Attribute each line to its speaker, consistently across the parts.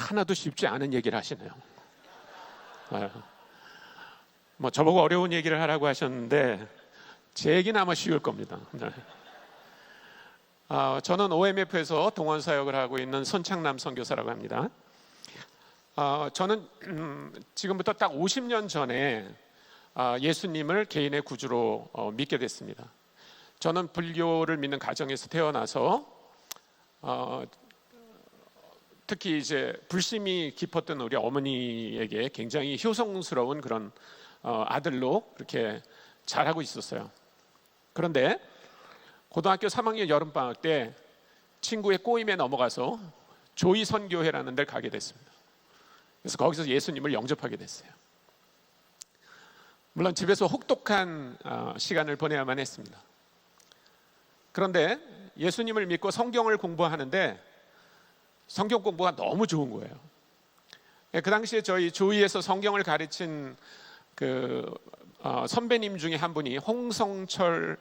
Speaker 1: 하나도 쉽지 않은 얘기를 하시네요. 뭐 저보고 어려운 얘기를 하라고 하셨는데 제 얘기는 아마 쉬울 겁니다. 저는 OMF에서 동원 사역을 하고 있는 손창남 선교사라고 합니다. 저는 지금부터 딱 50년 전에 예수님을 개인의 구주로 믿게 됐습니다. 저는 불교를 믿는 가정에서 태어나서 특히 이제 불심이 깊었던 우리 어머니에게 굉장히 효성스러운 그런 아들로 그렇게 자라고 있었어요. 그런데 고등학교 3학년 여름방학 때 친구의 꼬임에 넘어가서 조이선교회라는 데를 가게 됐습니다. 그래서 거기서 예수님을 영접하게 됐어요. 물론 집에서 혹독한 시간을 보내야만 했습니다. 그런데 예수님을 믿고 성경을 공부하는데 성경 공부가 너무 좋은 거예요. 그 당시에 저희 조이에서 성경을 가르친 선배님 중에 한 분이 홍성철이라는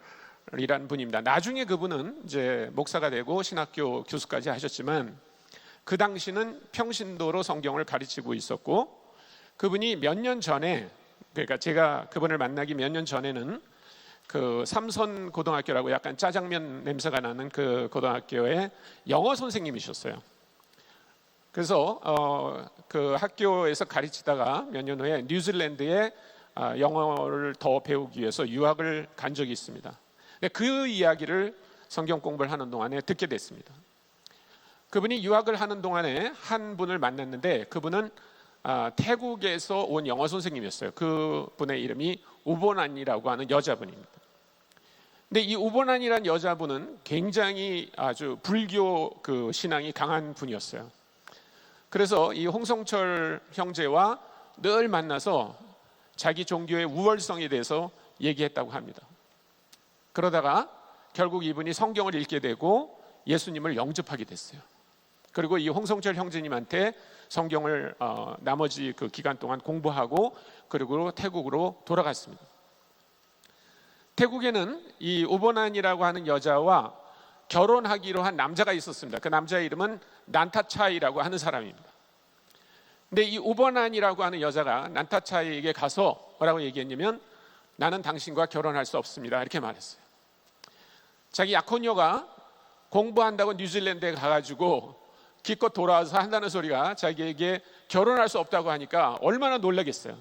Speaker 1: 분입니다. 나중에 그분은 이제 목사가 되고 신학교 교수까지 하셨지만 그 당시는 평신도로 성경을 가르치고 있었고, 그분이 몇 년 전에, 그러니까 제가 그분을 만나기 몇 년 전에는 그 삼선 고등학교라고 약간 짜장면 냄새가 나는 그 고등학교의 영어 선생님이셨어요. 그래서 그 학교에서 가르치다가 몇 년 후에 뉴질랜드에 영어를 더 배우기 위해서 유학을 간 적이 있습니다. 그 이야기를 성경 공부를 하는 동안에 듣게 됐습니다. 그분이 유학을 하는 동안에 한 분을 만났는데 그분은 태국에서 온 영어 선생님이었어요. 그분의 이름이 우보난이라고 하는 여자분입니다. 근데 이 우보난이라는 여자분은 굉장히 아주 불교 그 신앙이 강한 분이었어요. 그래서 이 홍성철 형제와 늘 만나서 자기 종교의 우월성에 대해서 얘기했다고 합니다. 그러다가 결국 이분이 성경을 읽게 되고 예수님을 영접하게 됐어요. 그리고 이 홍성철 형제님한테 성경을 나머지 그 기간 동안 공부하고 그리고 태국으로 돌아갔습니다. 태국에는 이 우보난이라고 하는 여자와 결혼하기로 한 남자가 있었습니다. 그 남자의 이름은 난타차이라고 하는 사람입니다. 근데 이 우보난이라고 하는 여자가 난타차이에게 가서 뭐라고 얘기했냐면, 나는 당신과 결혼할 수 없습니다, 이렇게 말했어요. 자기 약혼녀가 공부한다고 뉴질랜드에 가가지고 기껏 돌아와서 한다는 소리가 자기에게 결혼할 수 없다고 하니까 얼마나 놀라겠어요.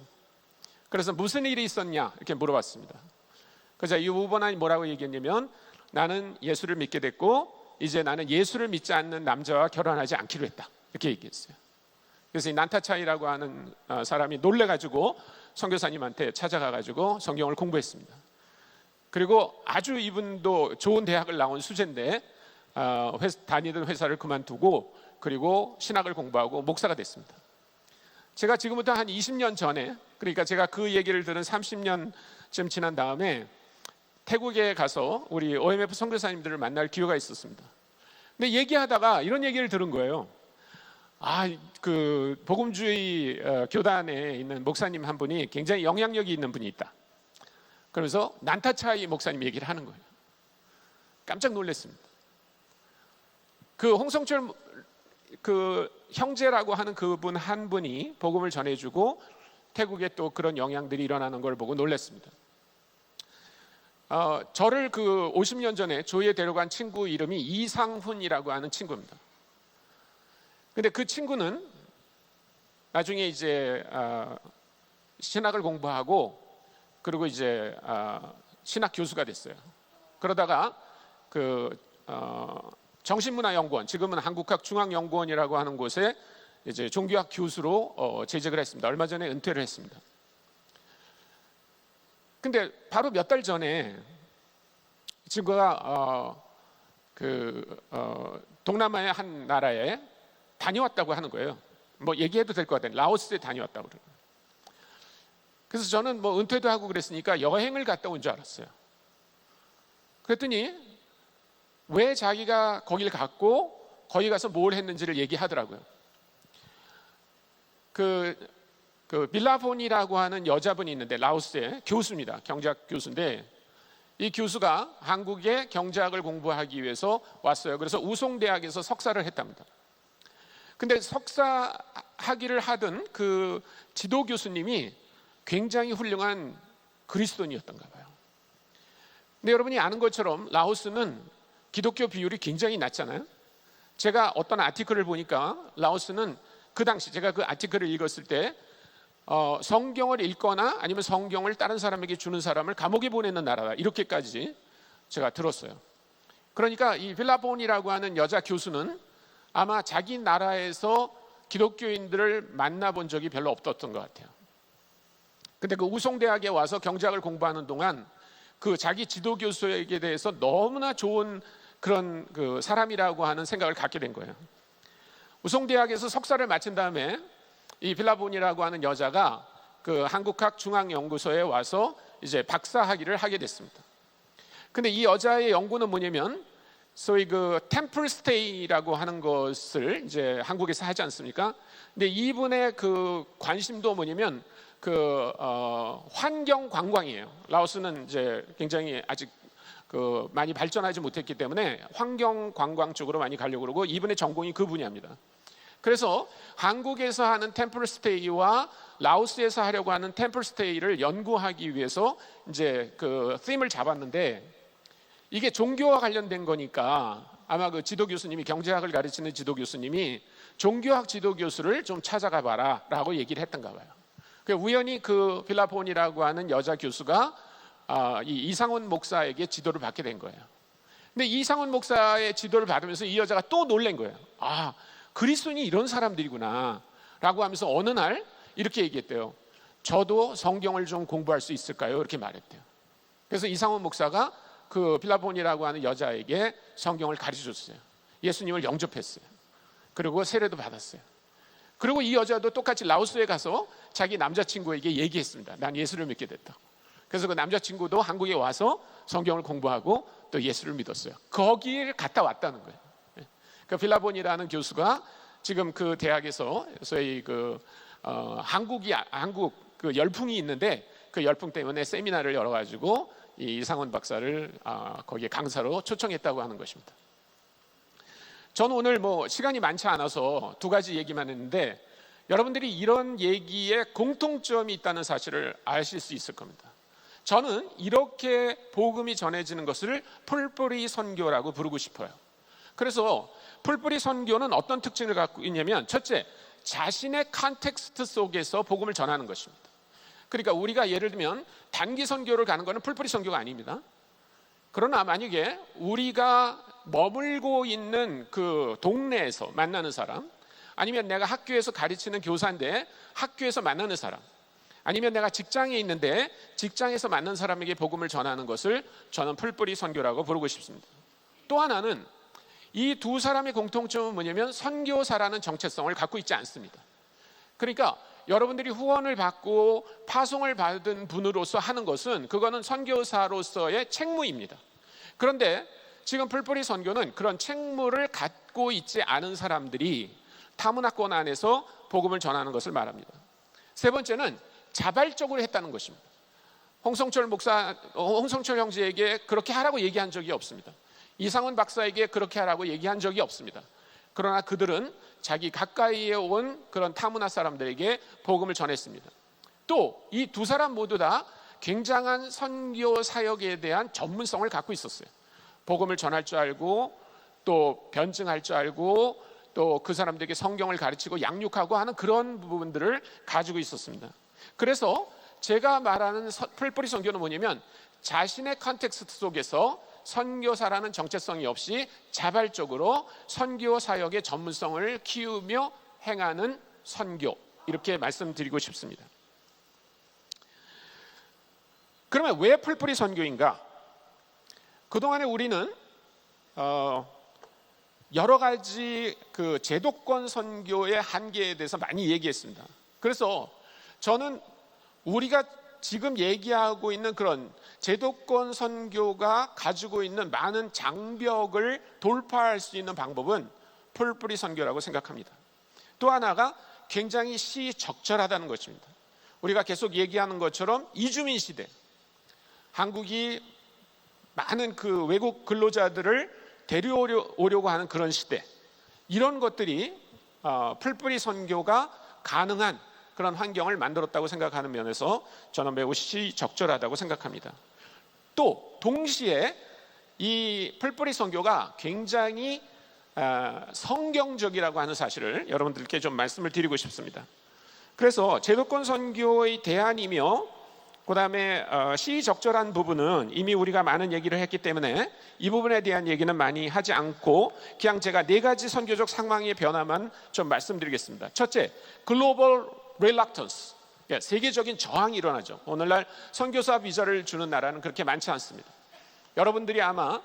Speaker 1: 그래서 무슨 일이 있었냐 이렇게 물어봤습니다. 그래서 이 우보난이 뭐라고 얘기했냐면, 나는 예수를 믿게 됐고 이제 나는 예수를 믿지 않는 남자와 결혼하지 않기로 했다, 이렇게 얘기했어요. 그래서 이 난타차이라고 하는 사람이 놀래가지고 선교사님한테 찾아가가지고 성경을 공부했습니다. 그리고 아주 이분도 좋은 대학을 나온 수재인데 다니던 회사를 그만두고 그리고 신학을 공부하고 목사가 됐습니다. 제가 지금부터 한 20년 전에, 그러니까 제가 그 얘기를 들은 30년쯤 지난 다음에 태국에 가서 우리 OMF 선교사님들을 만날 기회가 있었습니다. 근데 얘기하다가 이런 얘기를 들은 거예요. 그 복음주의 교단에 있는 목사님 한 분이 굉장히 영향력이 있는 분이 있다. 그래서 난타차이 목사님 얘기를 하는 거예요. 깜짝 놀랐습니다. 그 홍성철 그 형제라고 하는 그분 한 분이 복음을 전해주고 태국에 또 그런 영향들이 일어나는 걸 보고 놀랐습니다. 저를 그 50년 전에 조이에 데려간 친구 이름이 이상훈이라고 하는 친구입니다. 근데 그 친구는 나중에 이제 신학을 공부하고 그리고 이제 신학 교수가 됐어요. 그러다가 그 정신문화연구원, 지금은 한국학중앙연구원이라고 하는 곳에 이제 종교학 교수로 재직을 했습니다. 얼마 전에 은퇴를 했습니다. 근데 바로 몇 달 전에 이 친구가 동남아의 한 나라에 다녀왔다고 하는 거예요. 뭐 얘기해도 될 것 같아요. 라오스에 다녀왔다고 그래요. 그래서 저는 뭐 은퇴도 하고 그랬으니까 여행을 갔다 온 줄 알았어요. 그랬더니 왜 자기가 거기를 갔고 거기 가서 뭘 했는지를 얘기하더라고요. 그 빌라폰이라고 하는 여자분이 있는데 라오스의 교수입니다. 경제학 교수인데 이 교수가 한국에 경제학을 공부하기 위해서 왔어요. 그래서 우송대학에서 석사를 했답니다. 근데 석사 학위를 하던 그 지도 교수님이 굉장히 훌륭한 그리스도인이었던가 봐요. 근데 여러분이 아는 것처럼 라오스는 기독교 비율이 굉장히 낮잖아요. 제가 어떤 아티클을 보니까 라오스는 그 당시 제가 그 아티클을 읽었을 때 성경을 읽거나 아니면 성경을 다른 사람에게 주는 사람을 감옥에 보내는 나라다, 이렇게까지 제가 들었어요. 그러니까 이 빌라본이라고 하는 여자 교수는 아마 자기 나라에서 기독교인들을 만나본 적이 별로 없었던 것 같아요. 근데 그 우송대학에 와서 경제학을 공부하는 동안 그 자기 지도 교수에게 대해서 너무나 좋은 그런 그 사람이라고 하는 생각을 갖게 된 거예요. 우송대학에서 석사를 마친 다음에 이 빌라본이라고 하는 여자가 그 한국학 중앙연구소에 와서 이제 박사 학위를 하게 됐습니다. 근데 이 여자의 연구는 뭐냐면 소위 그 템플 스테이라고 하는 것을 이제 한국에서 하지 않습니까? 근데 이분의 그 관심도 뭐냐면 그 환경 관광이에요. 라오스는 이제 굉장히 아직 그 많이 발전하지 못했기 때문에 환경 관광 쪽으로 많이 가려고 그러고, 이분의 전공이 그 분야입니다. 그래서 한국에서 하는 템플 스테이와 라오스에서 하려고 하는 템플 스테이를 연구하기 위해서 이제 그 팀을 잡았는데, 이게 종교와 관련된 거니까 아마 그 지도 교수님이, 경제학을 가르치는 지도 교수님이 종교학 지도 교수를 좀 찾아가 봐라 라고 얘기를 했던가 봐요. 우연히 그 빌라본이라고 하는 여자 교수가 이 이상훈 목사에게 지도를 받게 된 거예요. 근데 이상훈 목사의 지도를 받으면서 이 여자가 또 놀란 거예요. 아, 그리스도인이 이런 사람들이구나 라고 하면서 어느 날 이렇게 얘기했대요. 저도 성경을 좀 공부할 수 있을까요? 이렇게 말했대요. 그래서 이상훈 목사가 그 빌라본이라고 하는 여자에게 성경을 가르쳐줬어요. 예수님을 영접했어요. 그리고 세례도 받았어요. 그리고 이 여자도 똑같이 라오스에 가서 자기 남자친구에게 얘기했습니다. 난 예수를 믿게 됐다. 그래서 그 남자친구도 한국에 와서 성경을 공부하고 또 예수를 믿었어요. 거기를 갔다 왔다는 거예요. 그 빌라본이라는 교수가 지금 그 대학에서 소위 그 한국 그 열풍이 있는데, 그 열풍 때문에 세미나를 열어가지고 이 이상훈 박사를 거기에 강사로 초청했다고 하는 것입니다. 저는 오늘 뭐 시간이 많지 않아서 두 가지 얘기만 했는데, 여러분들이 이런 얘기에 공통점이 있다는 사실을 아실 수 있을 겁니다. 저는 이렇게 복음이 전해지는 것을 풀뿌리 선교라고 부르고 싶어요. 그래서 풀뿌리 선교는 어떤 특징을 갖고 있냐면, 첫째, 자신의 컨텍스트 속에서 복음을 전하는 것입니다. 그러니까 우리가 예를 들면 단기 선교를 가는 것은 풀뿌리 선교가 아닙니다. 그러나 만약에 우리가 머물고 있는 그 동네에서 만나는 사람, 아니면 내가 학교에서 가르치는 교사인데 학교에서 만나는 사람, 아니면 내가 직장에 있는데 직장에서 만난 사람에게 복음을 전하는 것을 저는 풀뿌리 선교라고 부르고 싶습니다. 또 하나는 이 두 사람의 공통점은 뭐냐면 선교사라는 정체성을 갖고 있지 않습니다. 그러니까 여러분들이 후원을 받고 파송을 받은 분으로서 하는 것은 그거는 선교사로서의 책무입니다. 그런데 지금 풀뿌리 선교는 그런 책무를 갖고 있지 않은 사람들이 타문화권 안에서 복음을 전하는 것을 말합니다. 세 번째는 자발적으로 했다는 것입니다. 홍성철 형제에게 그렇게 하라고 얘기한 적이 없습니다. 이상훈 박사에게 그렇게 하라고 얘기한 적이 없습니다. 그러나 그들은 자기 가까이에 온 그런 타문화 사람들에게 복음을 전했습니다. 또 이 두 사람 모두 다 굉장한 선교 사역에 대한 전문성을 갖고 있었어요. 복음을 전할 줄 알고 또 변증할 줄 알고 또 그 사람들에게 성경을 가르치고 양육하고 하는 그런 부분들을 가지고 있었습니다. 그래서 제가 말하는 풀뿌리 선교는 뭐냐면 자신의 컨텍스트 속에서 선교사라는 정체성이 없이 자발적으로 선교 사역의 전문성을 키우며 행하는 선교, 이렇게 말씀드리고 싶습니다. 그러면 왜 풀뿌리 선교인가? 그동안에 우리는 여러 가지 그 제도권 선교의 한계에 대해서 많이 얘기했습니다. 그래서 저는 우리가 지금 얘기하고 있는 그런 제도권 선교가 가지고 있는 많은 장벽을 돌파할 수 있는 방법은 풀뿌리 선교라고 생각합니다. 또 하나가 굉장히 시적절하다는 것입니다. 우리가 계속 얘기하는 것처럼 이주민 시대, 한국이 많은 그 외국 근로자들을 데려오려고 하는 그런 시대, 이런 것들이 풀뿌리 선교가 가능한 그런 환경을 만들었다고 생각하는 면에서 저는 매우 시적절하다고 생각합니다. 또 동시에 이 풀뿌리 선교가 굉장히 성경적이라고 하는 사실을 여러분들께 좀 말씀을 드리고 싶습니다. 그래서 제도권 선교의 대안이며 그 다음에 시적절한 부분은 이미 우리가 많은 얘기를 했기 때문에 이 부분에 대한 얘기는 많이 하지 않고 그냥 제가 4가지 선교적 상황의 변화만 좀 말씀드리겠습니다. 첫째, 글로벌 reluctance, 세계적인 저항이 일어나죠. 오늘날 선교사 비자를 주는 나라는 그렇게 많지 않습니다. 여러분들이 아마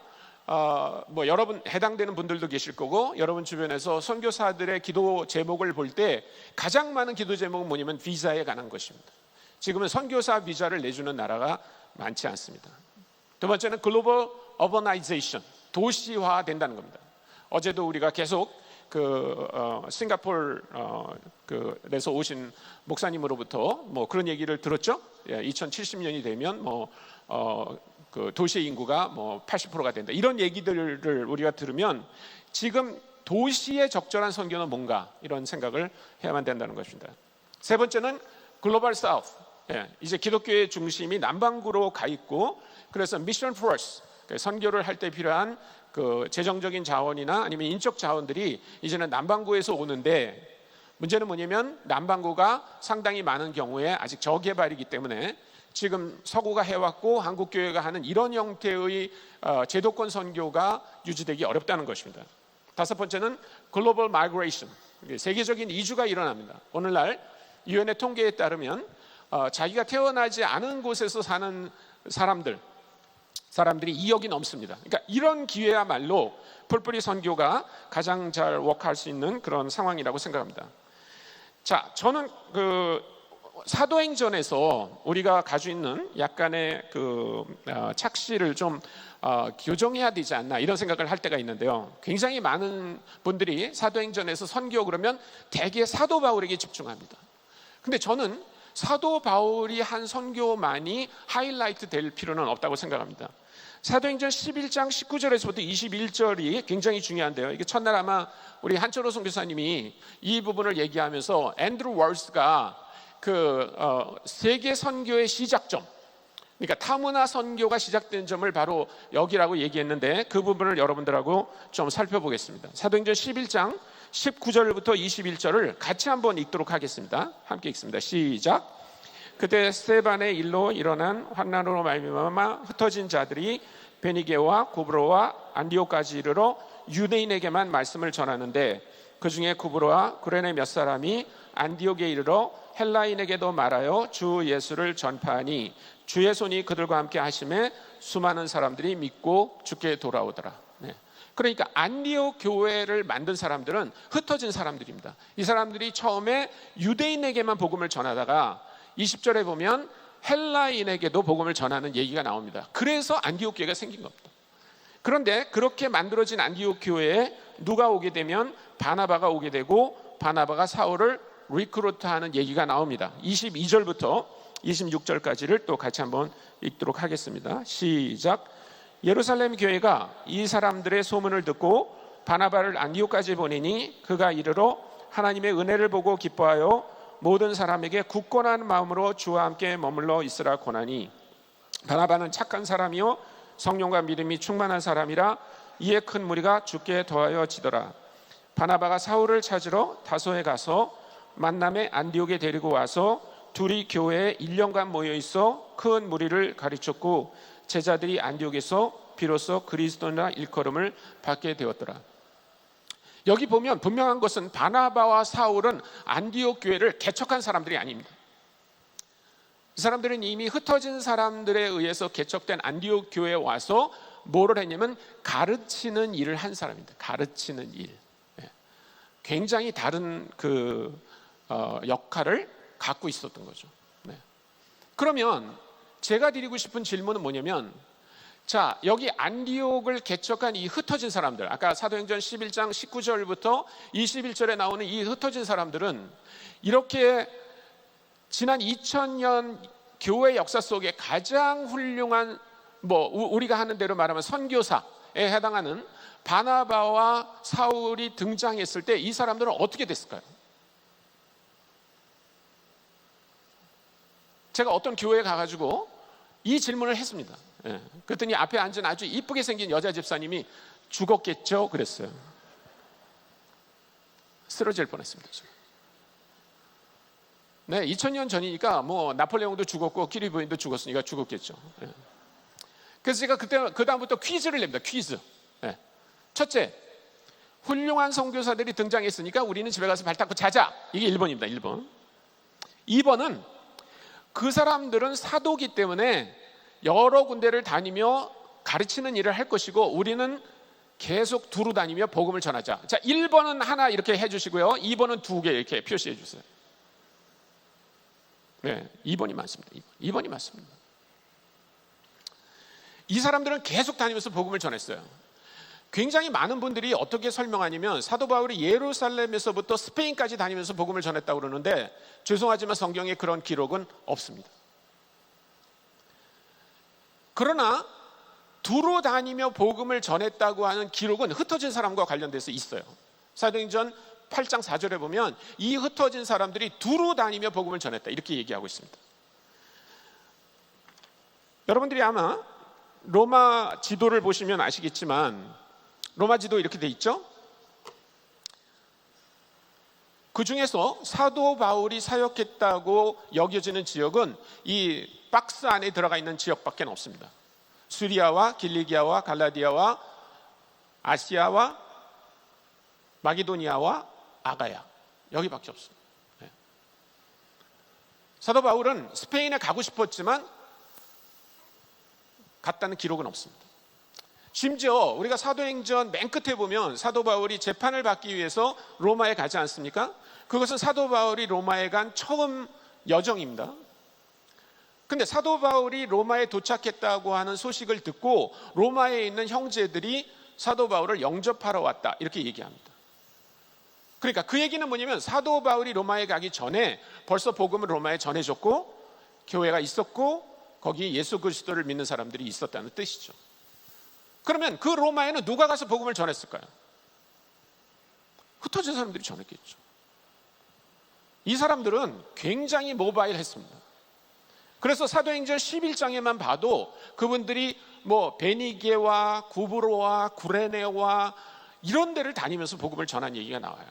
Speaker 1: 여러분 해당되는 분들도 계실 거고, 여러분 주변에서 선교사들의 기도 제목을 볼 때 가장 많은 기도 제목은 뭐냐면 비자에 관한 것입니다. 지금은 선교사 비자를 내주는 나라가 많지 않습니다. 두 번째는 글로벌 어버나이제이션, 도시화 된다는 겁니다. 어제도 우리가 계속 싱가포르에서 오신 목사님으로부터 그런 얘기를 들었죠. 2070년이 되면 도시의 인구가 80%가 된다, 이런 얘기들을 우리가 들으면 지금 도시에 적절한 선교는 뭔가, 이런 생각을 해야만 된다는 것입니다. 세 번째는 글로벌 사우스, 이제 기독교의 중심이 남반구로 가 있고, 그래서 미션 포스, 선교를 할 때 필요한 재정적인 자원이나 아니면 인적 자원들이 이제는 남반구에서 오는데, 문제는 뭐냐면 남반구가 상당히 많은 경우에 아직 저개발이기 때문에 지금 서구가 해왔고 한국교회가 하는 이런 형태의 제도권 선교가 유지되기 어렵다는 것입니다. 다섯 번째는 글로벌 마이그레이션, 세계적인 이주가 일어납니다. 오늘날 유엔의 통계에 따르면 자기가 태어나지 않은 곳에서 사는 사람들이 2억이 넘습니다. 그러니까 이런 기회야말로 풀뿌리 선교가 가장 잘 워크할 수 있는 그런 상황이라고 생각합니다. 자, 저는 사도행전에서 우리가 가지고 있는 약간의 착시를 좀 교정해야 되지 않나, 이런 생각을 할 때가 있는데요. 굉장히 많은 분들이 사도행전에서 선교 그러면 대개 사도 바울에게 집중합니다. 근데 저는 사도 바울이 한 선교만이 하이라이트 될 필요는 없다고 생각합니다. 사도행전 11장 19절에서부터 21절이 굉장히 중요한데요. 이게 첫날 아마 우리 한철호 선교사님이 이 부분을 얘기하면서 앤드루 월스가 세계 선교의 시작점, 그러니까 타문화 선교가 시작된 점을 바로 여기라고 얘기했는데, 그 부분을 여러분들하고 좀 살펴보겠습니다. 사도행전 11장 19절부터 21절을 같이 한번 읽도록 하겠습니다. 함께 읽습니다. 시작. 그때 스데반의 일로 일어난 환난으로 말미암아 흩어진 자들이 베니게와 구브로와 안디오까지 이르러 유대인에게만 말씀을 전하는데, 그 중에 구브로와 구레네 몇 사람이 안디옥에 이르러 헬라인에게도 말하여 주 예수를 전파하니 주의 손이 그들과 함께 하심에 수많은 사람들이 믿고 주께 돌아오더라. 그러니까 안디옥 교회를 만든 사람들은 흩어진 사람들입니다. 이 사람들이 처음에 유대인에게만 복음을 전하다가 20절에 보면 헬라인에게도 복음을 전하는 얘기가 나옵니다. 그래서 안디옥 교회가 생긴 겁니다. 그런데 그렇게 만들어진 안디옥 교회에 누가 오게 되면 바나바가 오게 되고, 바나바가 사울을 리크루트하는 얘기가 나옵니다. 22절부터 26절까지를 또 같이 한번 읽도록 하겠습니다. 시작. 예루살렘 교회가 이 사람들의 소문을 듣고 바나바를 안디옥까지 보내니 그가 이르러 하나님의 은혜를 보고 기뻐하여 모든 사람에게 굳건한 마음으로 주와 함께 머물러 있으라 권하니, 바나바는 착한 사람이요 성령과 믿음이 충만한 사람이라 이에 큰 무리가 주께 더하여 지더라. 바나바가 사울을 찾으러 다소에 가서 만남에 안디옥에 데리고 와서 둘이 교회에 1년간 모여 있어 큰 무리를 가르쳤고, 제자들이 안디옥에서 비로소 그리스도나 일컬음을 받게 되었더라. 여기 보면 분명한 것은 바나바와 사울은 안디옥 교회를 개척한 사람들이 아닙니다. 이 사람들은 이미 흩어진 사람들에 의해서 개척된 안디옥 교회에 와서 뭐를 했냐면 가르치는 일을 한 사람입니다. 가르치는 일. 굉장히 다른 역할을 갖고 있었던 거죠. 그러면 제가 드리고 싶은 질문은 뭐냐면, 자, 여기 안디옥을 개척한 이 흩어진 사람들, 아까 사도행전 11장 19절부터 21절에 나오는 이 흩어진 사람들은 이렇게 지난 2000년 교회 역사 속에 가장 훌륭한, 우리가 하는 대로 말하면 선교사에 해당하는 바나바와 사울이 등장했을 때 이 사람들은 어떻게 됐을까요? 제가 어떤 교회에 가가지고 이 질문을 했습니다. 그랬더니 앞에 앉은 아주 이쁘게 생긴 여자 집사님이 죽었겠죠? 그랬어요. 쓰러질 뻔했습니다. 네, 2000년 전이니까 뭐 나폴레옹도 죽었고 키리 부인도 죽었으니까 죽었겠죠. 그래서 제가 그 다음부터 퀴즈를 냅니다. 퀴즈. 첫째, 훌륭한 선교사들이 등장했으니까 우리는 집에 가서 발 닦고 자자. 이게 1번입니다. 1번. 2번은 그 사람들은 사도기 때문에 여러 군데를 다니며 가르치는 일을 할 것이고 우리는 계속 두루 다니며 복음을 전하자. 자, 1번은 하나 이렇게 해주시고요. 2번은 2개 이렇게 표시해 주세요. 네, 2번이 맞습니다. 2번이 맞습니다. 이 사람들은 계속 다니면서 복음을 전했어요. 굉장히 많은 분들이 어떻게 설명하냐면 사도 바울이 예루살렘에서부터 스페인까지 다니면서 복음을 전했다고 그러는데 죄송하지만 성경에 그런 기록은 없습니다. 그러나 두루 다니며 복음을 전했다고 하는 기록은 흩어진 사람과 관련돼서 있어요. 사도행전 8장 4절에 보면 이 흩어진 사람들이 두루 다니며 복음을 전했다 이렇게 얘기하고 있습니다. 여러분들이 아마 로마 지도를 보시면 아시겠지만 로마 지도 이렇게 돼 있죠? 그 중에서 사도 바울이 사역했다고 여겨지는 지역은 이 박스 안에 들어가 있는 지역밖에 없습니다. 수리아와 길리기아와 갈라디아와 아시아와 마게도니아와 아가야 여기밖에 없습니다. 사도 바울은 스페인에 가고 싶었지만 갔다는 기록은 없습니다. 심지어 우리가 사도행전 맨 끝에 보면 사도 바울이 재판을 받기 위해서 로마에 가지 않습니까? 그것은 사도 바울이 로마에 간 처음 여정입니다. 근데 사도 바울이 로마에 도착했다고 하는 소식을 듣고 로마에 있는 형제들이 사도 바울을 영접하러 왔다 이렇게 얘기합니다. 그러니까 그 얘기는 뭐냐면 사도 바울이 로마에 가기 전에 벌써 복음을 로마에 전해줬고 교회가 있었고 거기에 예수 그리스도를 믿는 사람들이 있었다는 뜻이죠. 그러면 그 로마에는 누가 가서 복음을 전했을까요? 흩어진 사람들이 전했겠죠. 이 사람들은 굉장히 모바일했습니다. 그래서 사도행전 11장에만 봐도 그분들이 뭐 베니게와 구브로와 구레네와 이런 데를 다니면서 복음을 전한 얘기가 나와요.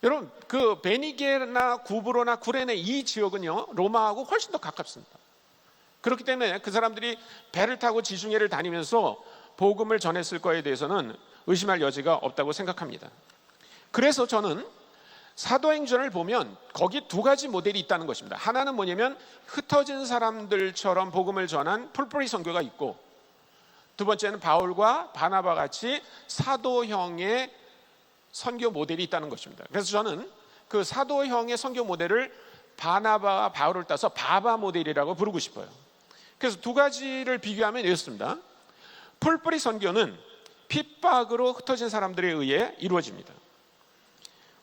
Speaker 1: 여러분 그 베니게나 구브로나 구레네 이 지역은요 로마하고 훨씬 더 가깝습니다. 그렇기 때문에 그 사람들이 배를 타고 지중해를 다니면서 복음을 전했을 거에 대해서는 의심할 여지가 없다고 생각합니다. 그래서 저는 사도행전을 보면 거기 두 가지 모델이 있다는 것입니다. 하나는 뭐냐면 흩어진 사람들처럼 복음을 전한 풀뿌리 선교가 있고 두 번째는 바울과 바나바 같이 사도형의 선교 모델이 있다는 것입니다. 그래서 저는 그 사도형의 선교 모델을 바나바와 바울을 따서 바바 모델이라고 부르고 싶어요. 그래서 두 가지를 비교하면 이렇습니다. 풀뿌리 선교는 핍박으로 흩어진 사람들에 의해 이루어집니다.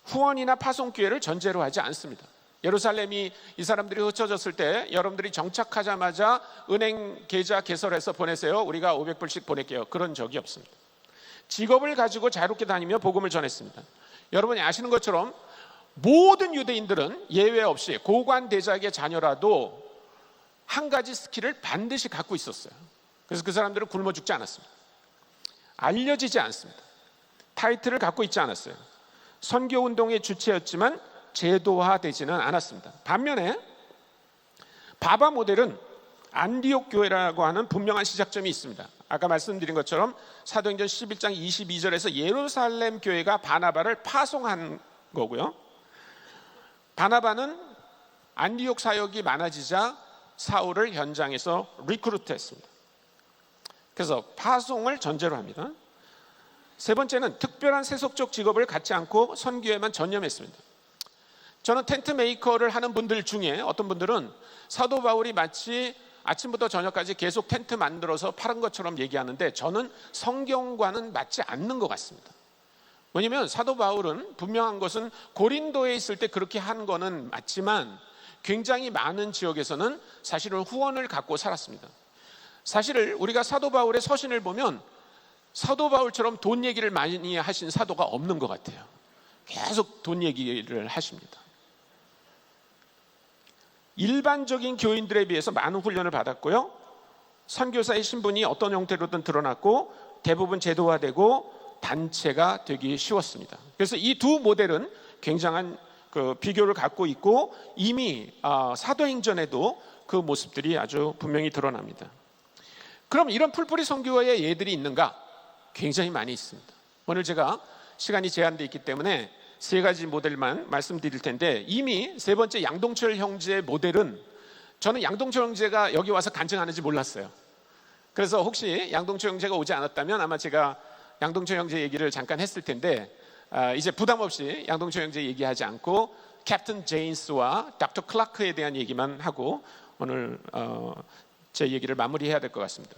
Speaker 1: 후원이나 파송기회를 전제로 하지 않습니다. 예루살렘이 이 사람들이 흩어졌을 때 여러분들이 정착하자마자 은행 계좌 개설해서 보내세요. 우리가 500불씩 보낼게요. 그런 적이 없습니다. 직업을 가지고 자유롭게 다니며 복음을 전했습니다. 여러분이 아시는 것처럼 모든 유대인들은 예외 없이 고관 대작의 자녀라도 한 가지 스킬을 반드시 갖고 있었어요. 그래서 그 사람들은 굶어 죽지 않았습니다. 알려지지 않습니다. 타이틀을 갖고 있지 않았어요. 선교운동의 주체였지만 제도화되지는 않았습니다. 반면에 바바 모델은 안디옥 교회라고 하는 분명한 시작점이 있습니다. 아까 말씀드린 것처럼 사도행전 11장 22절에서 예루살렘 교회가 바나바를 파송한 거고요. 바나바는 안디옥 사역이 많아지자 사울을 현장에서 리크루트했습니다. 그래서 파송을 전제로 합니다. 세 번째는 특별한 세속적 직업을 갖지 않고 선교에만 전념했습니다. 저는 텐트 메이커를 하는 분들 중에 어떤 분들은 사도 바울이 마치 아침부터 저녁까지 계속 텐트 만들어서 파는 것처럼 얘기하는데 저는 성경과는 맞지 않는 것 같습니다. 왜냐하면 사도 바울은 분명한 것은 고린도에 있을 때 그렇게 한 거는 맞지만 굉장히 많은 지역에서는 사실은 후원을 갖고 살았습니다. 사실 우리가 사도 바울의 서신을 보면 사도 바울처럼 돈 얘기를 많이 하신 사도가 없는 것 같아요. 계속 돈 얘기를 하십니다. 일반적인 교인들에 비해서 많은 훈련을 받았고요. 선교사의 신분이 어떤 형태로든 드러났고 대부분 제도화되고 단체가 되기 쉬웠습니다. 그래서 이 두 모델은 굉장한 그 비교를 갖고 있고 이미 사도행전에도 그 모습들이 아주 분명히 드러납니다. 그럼 이런 풀뿌리 선교의 예들이 있는가? 굉장히 많이 있습니다. 오늘 제가 시간이 제한되어 있기 때문에 세 가지 모델만 말씀드릴 텐데, 이미 세 번째 양동철 형제의 모델은 저는 양동철 형제가 여기 와서 간증하는지 몰랐어요. 그래서 혹시 양동철 형제가 오지 않았다면 아마 제가 양동철 형제 얘기를 잠깐 했을 텐데, 이제 부담 없이 양동철 형제 얘기하지 않고 캡틴 제인스와 닥터 클라크에 대한 얘기만 하고 오늘 제 얘기를 마무리해야 될 것 같습니다.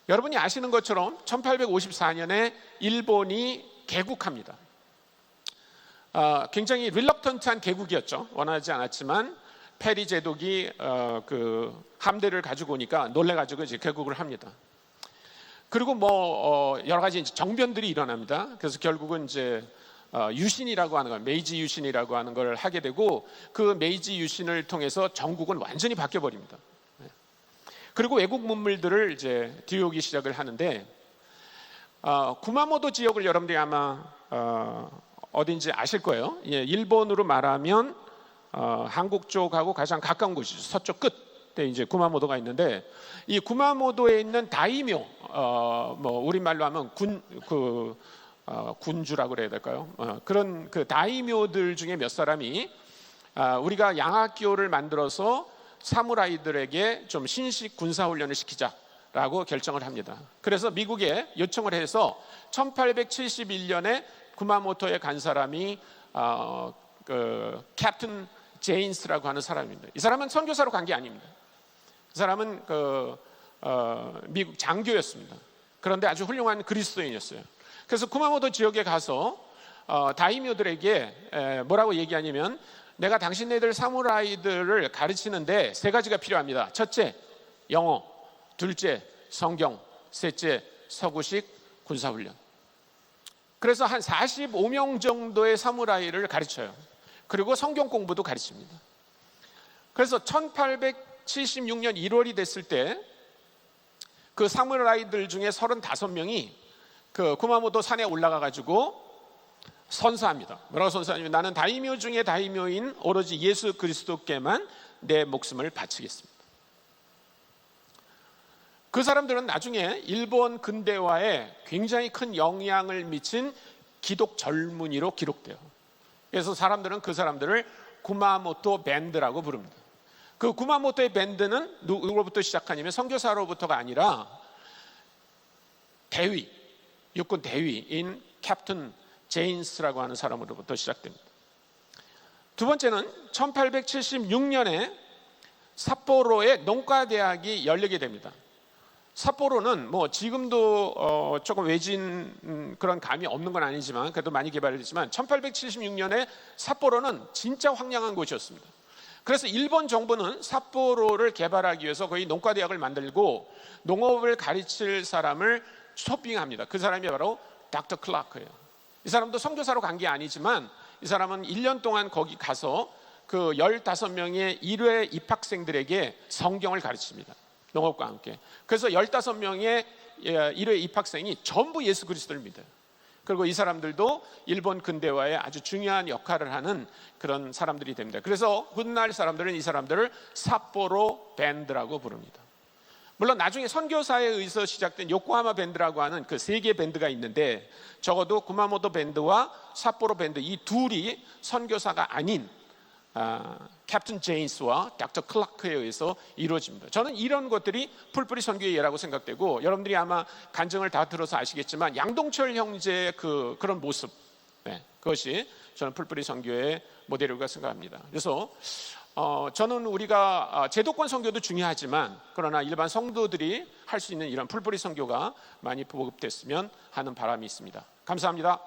Speaker 1: 여러분이 아시는 것처럼 1854년에 일본이 개국합니다. 굉장히 릴럭턴트한 개국이었죠. 원하지 않았지만 페리 제독이 그 함대를 가지고 오니까 놀래가지고 이제 개국을 합니다. 그리고 여러 가지 이제 정변들이 일어납니다. 그래서 결국은 이제 유신이라고 하는 걸, 메이지 유신이라고 하는 걸 하게 되고, 그 메이지 유신을 통해서 전국은 완전히 바뀌어 버립니다. 그리고 외국 문물들을 이제 들여오기 시작을 하는데, 구마모토 지역을 여러분들이 아마 어딘지 아실 거예요. 예, 일본으로 말하면 한국 쪽하고 가장 가까운 곳이죠. 서쪽 끝에 이제 구마모토가 있는데, 이 구마모토에 있는 다이묘, 우리말로 하면 군주라고 그래야 될까요? 그런 그 다이묘들 중에 몇 사람이 우리가 양학교를 만들어서 사무라이들에게 좀 신식 군사훈련을 시키자라고 결정을 합니다. 그래서 미국에 요청을 해서 1871년에 구마모토에 간 사람이 캡틴 제인스라고 하는 사람입니다. 이 사람은 선교사로 간 게 아닙니다. 이 사람은 미국 장교였습니다. 그런데 아주 훌륭한 그리스도인이었어요. 그래서 구마모토 지역에 가서 다이묘들에게 뭐라고 얘기하냐면, 내가 당신네들 사무라이들을 가르치는데 세 가지가 필요합니다. 첫째, 영어. 둘째, 성경. 셋째, 서구식 군사훈련. 그래서 한 45명 정도의 사무라이를 가르쳐요. 그리고 성경 공부도 가르칩니다. 그래서 1876년 1월이 됐을 때 그 사무라이들 중에 35명이 그 구마모토 산에 올라가 가지고 선서합니다. 뭐라고 선서하냐면, 나는 다이묘 중에 다이묘인 오로지 예수 그리스도께만 내 목숨을 바치겠습니다. 그 사람들은 나중에 일본 근대화에 굉장히 큰 영향을 미친 기독 젊은이로 기록돼요. 그래서 사람들은 그 사람들을 구마모토 밴드라고 부릅니다. 그 구마모토의 밴드는 누구로부터 시작하냐면 선교사로부터가 아니라 대위, 육군 대위인 캡틴 제인스라고 하는 사람으로부터 시작됩니다. 두 번째는 1876년에 삿포로에 농과대학이 열리게 됩니다. 삿포로는 지금도 조금 외진 그런 감이 없는 건 아니지만 그래도 많이 개발됐지만 1876년에 삿포로는 진짜 황량한 곳이었습니다. 그래서 일본 정부는 삿포로를 개발하기 위해서 거의 농과대학을 만들고 농업을 가르칠 사람을 쇼핑합니다. 그 사람이 바로 닥터 클라크예요. 이 사람도 선교사로 간 게 아니지만 이 사람은 1년 동안 거기 가서 그 15명의 1회 입학생들에게 성경을 가르칩니다. 농업과 함께. 그래서 15명의 1회 입학생이 전부 예수 그리스도를 믿어요. 그리고 이 사람들도 일본 근대화에 아주 중요한 역할을 하는 그런 사람들이 됩니다. 그래서 훗날 사람들은 이 사람들을 삿포로 밴드라고 부릅니다. 물론 나중에 선교사에 의해서 시작된 요코하마 밴드라고 하는 그 세 개 밴드가 있는데, 적어도 구마모토 밴드와 삿포로 밴드, 이 둘이 선교사가 아닌 캡틴 제인스와 닥터 클라크에 의해서 이루어집니다. 저는 이런 것들이 풀뿌리 선교의 예라고 생각되고, 여러분들이 아마 간증을 다 들어서 아시겠지만 양동철 형제의 그런 모습, 그것이 저는 풀뿌리 선교의 모델이라고 생각합니다. 그래서 저는 우리가 제도권 선교도 중요하지만, 그러나 일반 성도들이 할 수 있는 이런 풀뿌리 선교가 많이 보급됐으면 하는 바람이 있습니다. 감사합니다.